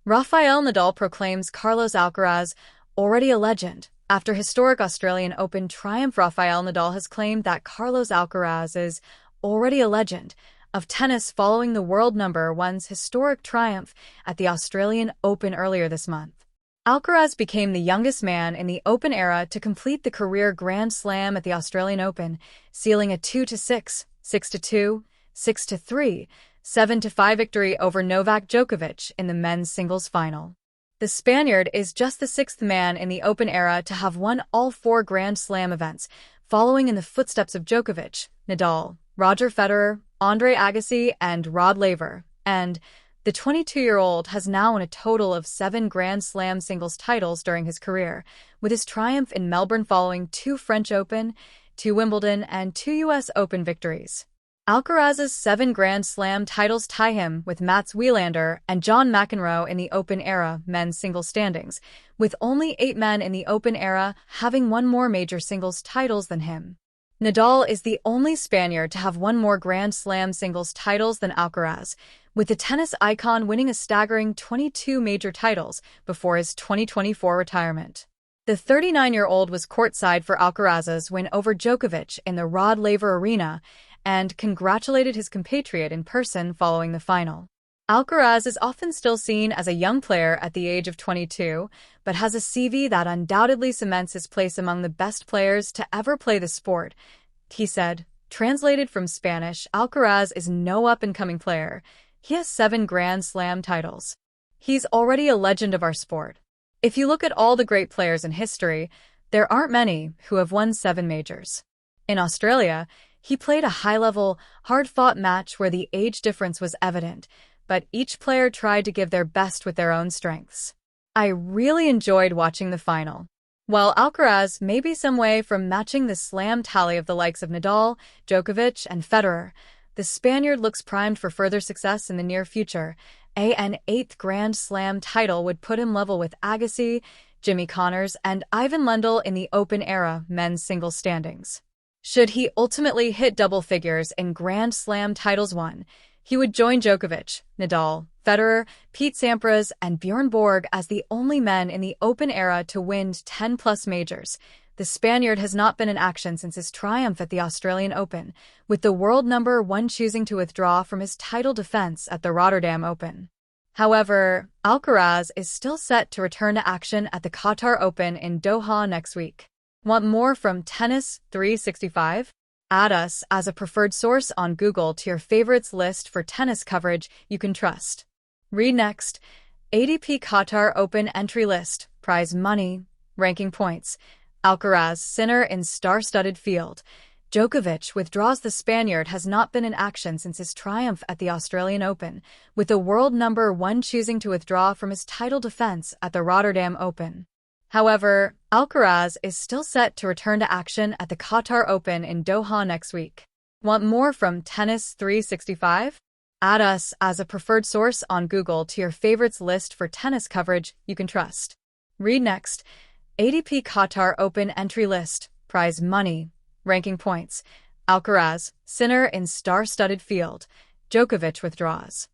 Rafael Nadal proclaims Carlos Alcaraz already a legend. After historic Australian Open triumph, Rafael Nadal has claimed that Carlos Alcaraz is already a legend of tennis following the world number one's historic triumph at the Australian Open earlier this month. Alcaraz became the youngest man in the Open era to complete the career Grand Slam at the Australian Open, sealing a 2-6, 6-2, 6-3, 7-5 victory over Novak Djokovic in the men's singles final. The Spaniard is just the sixth man in the Open era to have won all four Grand Slam events, following in the footsteps of Djokovic, Nadal, Roger Federer, Andre Agassi, and Rod Laver, and the 22-year-old has now won a total of 7 Grand Slam singles titles during his career, with his triumph in Melbourne following 2 French Open, 2 Wimbledon, and 2 U.S. Open victories. Alcaraz's 7 Grand Slam titles tie him with Mats Wilander and John McEnroe in the Open era men's singles standings, with only 8 men in the Open era having won more major singles titles than him. Nadal is the only Spaniard to have won more Grand Slam singles titles than Alcaraz, with the tennis icon winning a staggering 22 major titles before his 2024 retirement. The 39-year-old was courtside for Alcaraz's win over Djokovic in the Rod Laver Arena and congratulated his compatriot in person following the final. Alcaraz is often still seen as a young player at the age of 22, but has a CV that undoubtedly cements his place among the best players to ever play the sport, he said. Translated from Spanish, Alcaraz is no up-and-coming player. He has 7 Grand Slam titles. He's already a legend of our sport. If you look at all the great players in history, there aren't many who have won 7 majors. In Australia, he played a high-level, hard-fought match where the age difference was evident, but each player tried to give their best with their own strengths. I really enjoyed watching the final. While Alcaraz may be some way from matching the slam tally of the likes of Nadal, Djokovic, and Federer, the Spaniard looks primed for further success in the near future. An 8th Grand Slam title would put him level with Agassi, Jimmy Connors, and Ivan Lendl in the Open era men's singles standings. Should he ultimately hit double figures in Grand Slam titles won, he would join Djokovic, Nadal, Federer, Pete Sampras, and Bjorn Borg as the only men in the Open era to win 10-plus majors. The Spaniard has not been in action since his triumph at the Australian Open, with the world number one choosing to withdraw from his title defense at the Rotterdam Open. However, Alcaraz is still set to return to action at the Qatar Open in Doha next week. Want more from Tennis 365? Add us as a preferred source on Google to your favorites list for tennis coverage you can trust. Read next. ADP Qatar Open entry list, prize money, ranking points. Alcaraz, Sinner in star-studded field. Djokovic withdraws. The Spaniard has not been in action since his triumph at the Australian Open, with the world number one choosing to withdraw from his title defense at the Rotterdam Open. However, Alcaraz is still set to return to action at the Qatar Open in Doha next week. Want more from Tennis 365? Add us as a preferred source on Google to your favorites list for tennis coverage you can trust. Read next. ADP Qatar Open entry list, prize money, ranking points. Alcaraz, Sinner in star-studded field. Djokovic withdraws.